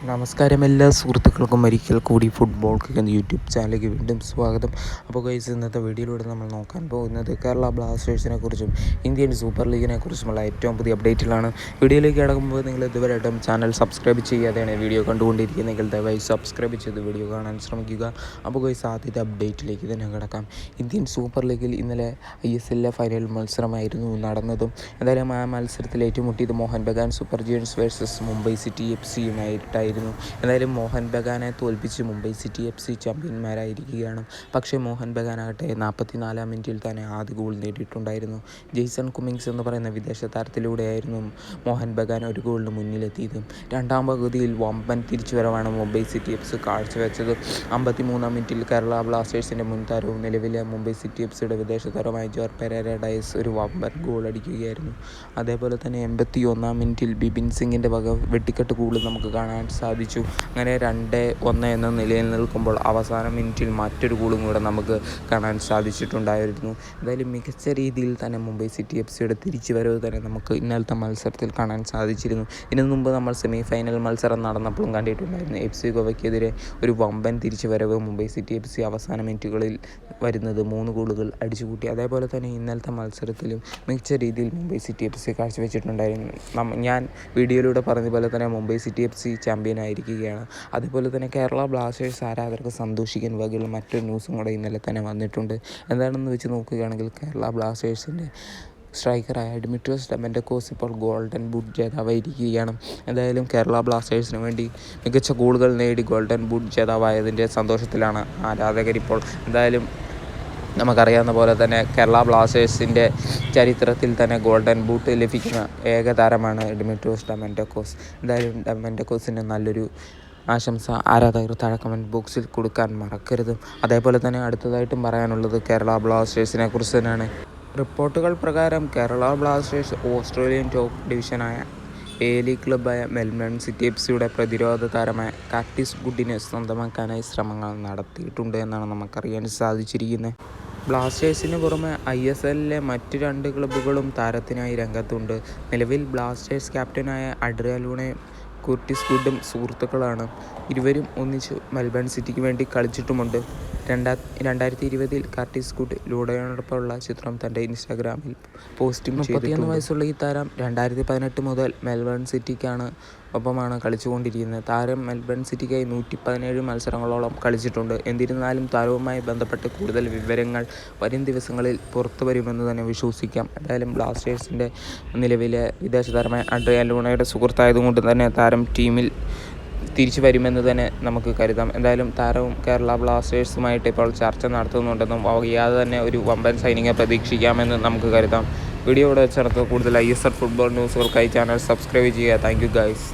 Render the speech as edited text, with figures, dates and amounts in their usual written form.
നമസ്കാരം എല്ലാ സുഹൃത്തുക്കൾക്കും ഒരിക്കൽ കൂടി ഫുട്ബോൾ കിക്ക് എന്ന യൂട്യൂബ് ചാനലിലേക്ക് വീണ്ടും സ്വാഗതം. അപ്പോൾ ഗൈസ്, ഇന്നത്തെ വീഡിയോയിലൂടെ നമ്മൾ നോക്കാൻ പോകുന്നത് കേരള ബ്ലാസ്റ്റേഴ്സിനെ കുറിച്ചും ഇന്ത്യൻ സൂപ്പർ ലീഗിനെ കുറിച്ചുമുള്ള ഏറ്റവും പുതിയ അപ്ഡേറ്റിലാണ്. വീഡിയോയിലേക്ക് കടക്കുമ്പോൾ നിങ്ങൾ ഇതുവരെയായിട്ടും ചാനൽ സബ്സ്ക്രൈബ് ചെയ്യാതെയാണ് വീഡിയോ കണ്ടുകൊണ്ടിരിക്കുന്നതെങ്കിൽ ദയവായി സബ്സ്ക്രൈബ് ചെയ്ത് വീഡിയോ കാണാൻ ശ്രമിക്കുക. അപ്പോൾ ഗൈസ്, ആദ്യത്തെ അപ്ഡേറ്റിലേക്ക് തന്നെ കിടക്കാം. ഇന്ത്യൻ സൂപ്പർ ലീഗിൽ ഇന്നലെ ISL ഫൈനൽ മത്സരമായിരുന്നു നടന്നതും. എന്തായാലും ആ മത്സരത്തിൽ ഏറ്റുമുട്ടിയത് Mohun Bagan super giants versus Mumbai city FC എന്തായാലും മോഹൻ ബഗാനെ തോൽപ്പിച്ച് മുംബൈ സിറ്റി FC ചാമ്പ്യന്മാരായിരിക്കുകയാണ്. പക്ഷേ മോഹൻ ബഗാനാകട്ടെ 44-ാം മിനിറ്റിൽ തന്നെ ആദ്യ ഗോൾ നേടിയിട്ടുണ്ടായിരുന്നു. ജെയ്സൺ കുമ്മിങ്സ് എന്ന് പറയുന്ന വിദേശ താരത്തിലൂടെയായിരുന്നു മോഹൻ ബഗാൻ ഒരു ഗോളിന് മുന്നിലെത്തിയത്. രണ്ടാം പകുതിയിൽ വമ്പൻ തിരിച്ചുവരവാണ് മുംബൈ സിറ്റി FC കാഴ്ചവെച്ചത്. 53-ാം മിനിറ്റിൽ കേരള ബ്ലാസ്റ്റേഴ്സിൻ്റെ മുൻ താരവും നിലവിലെ മുംബൈ സിറ്റി FCയുടെ വിദേശ താരമായ ജോർ പെരേര ഡയസ് ഒരു വമ്പൻ ഗോൾ അടിക്കുകയായിരുന്നു. അതേപോലെ തന്നെ 81-ാം മിനിറ്റിൽ ബിപിൻ സിംഗിൻ്റെ വക വെട്ടിക്കെട്ട് ഗോൾ നമുക്ക് കാണാൻ സാധിച്ചു. അങ്ങനെ 2-1 എന്ന നിലയിൽ നിൽക്കുമ്പോൾ അവസാന മിനിറ്റിൽ മറ്റൊരു ഗോളും കൂടെ നമുക്ക് കാണാൻ സാധിച്ചിട്ടുണ്ടായിരുന്നു. എന്തായാലും മികച്ച രീതിയിൽ തന്നെ മുംബൈ സിറ്റി FCയുടെ തിരിച്ചുവരവ് തന്നെ നമുക്ക് ഇന്നലത്തെ മത്സരത്തിൽ കാണാൻ സാധിച്ചിരുന്നു. ഇതിനു മുമ്പ് നമ്മൾ സെമി ഫൈനൽ മത്സരം നടന്നപ്പോഴും കണ്ടിട്ടുണ്ടായിരുന്നു. FC ഗോവയ്ക്കെതിരെ ഒരു വമ്പൻ തിരിച്ചുവരവ് മുംബൈ സിറ്റി FC അവസാന മിനിറ്റുകളിൽ വരുന്നത് 3 ഗോളുകൾ അടിച്ചുകൂട്ടി. അതേപോലെ തന്നെ ഇന്നലത്തെ മത്സരത്തിലും മികച്ച രീതിയിൽ മുംബൈ സിറ്റി FC കാഴ്ചവെച്ചിട്ടുണ്ടായിരുന്നു. ഞാൻ വീഡിയോയിലൂടെ പറഞ്ഞതുപോലെ തന്നെ മുംബൈ സിറ്റി FC ചാമ്പ്യനായിരിക്കുകയാണ്. അതുപോലെ തന്നെ കേരള ബ്ലാസ്റ്റേഴ്സ് ആരാധകർക്ക് സന്തോഷിക്കാൻ വകയുള്ള മറ്റൊരു ന്യൂസും കൂടെ ഇന്നലെ തന്നെ വന്നിട്ടുണ്ട്. എന്താണെന്ന് വെച്ച് നോക്കുകയാണെങ്കിൽ കേരള ബ്ലാസ്റ്റേഴ്സിൻ്റെ സ്ട്രൈക്കറായ ഡിമിട്രിയോസ് ഡെമൻ്റക്കോസ് ഇപ്പോൾ ഗോൾഡൻ ബൂട്ട് ജേതാവായിരിക്കുകയാണ്. എന്തായാലും കേരള ബ്ലാസ്റ്റേഴ്സിന് വേണ്ടി മികച്ച ഗോളുകൾ നേടി ഗോൾഡൻ ബൂട്ട് ജേതാവായതിൻ്റെ സന്തോഷത്തിലാണ് ആരാധകരിപ്പോൾ. എന്തായാലും നമുക്കറിയാവുന്ന പോലെ തന്നെ കേരള ബ്ലാസ്റ്റേഴ്സിൻ്റെ ചരിത്രത്തിൽ തന്നെ ഗോൾഡൻ ബൂട്ട് ലഭിക്കുന്ന ഏക താരമാണ് ഡിമിട്രിയോസ് ഡെമൻ്റക്കോസ്. എന്തായാലും ഡെമൻ്റക്കോസിന് നല്ലൊരു ആശംസ ആരാധകർ താഴെ കമൻറ്റ് ബോക്സിൽ കൊടുക്കാൻ മറക്കരുത്. അതേപോലെ തന്നെ അടുത്തതായിട്ടും പറയാനുള്ളത് കേരള ബ്ലാസ്റ്റേഴ്സിനെ കുറിച്ച് തന്നെയാണ്. റിപ്പോർട്ടുകൾ പ്രകാരം കേരള ബ്ലാസ്റ്റേഴ്സ് ഓസ്ട്രേലിയൻ ടോപ്പ് ഡിവിഷനായ ലീഗ് ക്ലബ്ബായ മെൽബൺ സിറ്റി FCയുടെ പ്രതിരോധ താരമായ കാർട്ടിസ് ഗുഡിനെ സ്വന്തമാക്കാനായി ശ്രമങ്ങൾ നടത്തിയിട്ടുണ്ട് എന്നാണ് നമുക്കറിയാൻ സാധിച്ചിരിക്കുന്നത്. ബ്ലാസ്റ്റേഴ്സിന് പുറമെ ISLലെ മറ്റ് 2 ക്ലബ്ബുകളും താരത്തിനായി രംഗത്തുണ്ട്. നിലവിൽ ബ്ലാസ്റ്റേഴ്സ് ക്യാപ്റ്റനായ അഡ്രിയാൻ ലൂണയും കർട്ടിസ് ഗുഡും സുഹൃത്തുക്കളാണ്. ഇരുവരും ഒന്നിച്ച് മെൽബൺ സിറ്റിക്ക് വേണ്ടി കളിച്ചിട്ടുമുണ്ട്. 2020 കർട്ടിസ് ഗുഡ് ലൂണയോടൊപ്പമുള്ള ചിത്രം തൻ്റെ ഇൻസ്റ്റാഗ്രാമിൽ പോസ്റ്റും ചെയ്തിട്ടുണ്ട്. 31 വയസ്സുള്ള ഈ താരം 2018 മുതൽ മെൽബൺ സിറ്റിക്കാണ് ഒപ്പമാണ് കളിച്ചുകൊണ്ടിരിക്കുന്നത്. താരം മെൽബൺ സിറ്റിക്കായി 117 മത്സരങ്ങളോളം കളിച്ചിട്ടുണ്ട്. എന്നിരുന്നാലും താരവുമായി ബന്ധപ്പെട്ട് കൂടുതൽ വിവരങ്ങൾ വരും ദിവസങ്ങളിൽ പുറത്തു വരുമെന്ന് തന്നെ വിശ്വസിക്കാം. എന്തായാലും ബ്ലാസ്റ്റേഴ്സിൻ്റെ നിലവിലെ വിദേശ താരമായ അഡ്രിയാൻ ലൂണയുടെ സുഹൃത്തായതുകൊണ്ട് തന്നെ താരം ടീമിൽ തിരിച്ചു വരുമെന്ന് തന്നെ നമുക്ക് കരുതാം. എന്തായാലും താരവും കേരള ബ്ലാസ്റ്റേഴ്സുമായിട്ട് ഇപ്പോൾ ചർച്ച നടത്തുന്നുണ്ടെന്നും വൈകാതെ തന്നെ ഒരു വമ്പൻ സൈനിങ് പ്രതീക്ഷിക്കാമെന്ന് നമുക്ക് കരുതാം. വീഡിയോ ഇവിടെ വെച്ചെടുത്ത് കൂടുതൽ ISL ഫുട്ബോൾ ന്യൂസുകൾക്കായി ചാനൽ സബ്സ്ക്രൈബ് ചെയ്യുക. Thank you guys.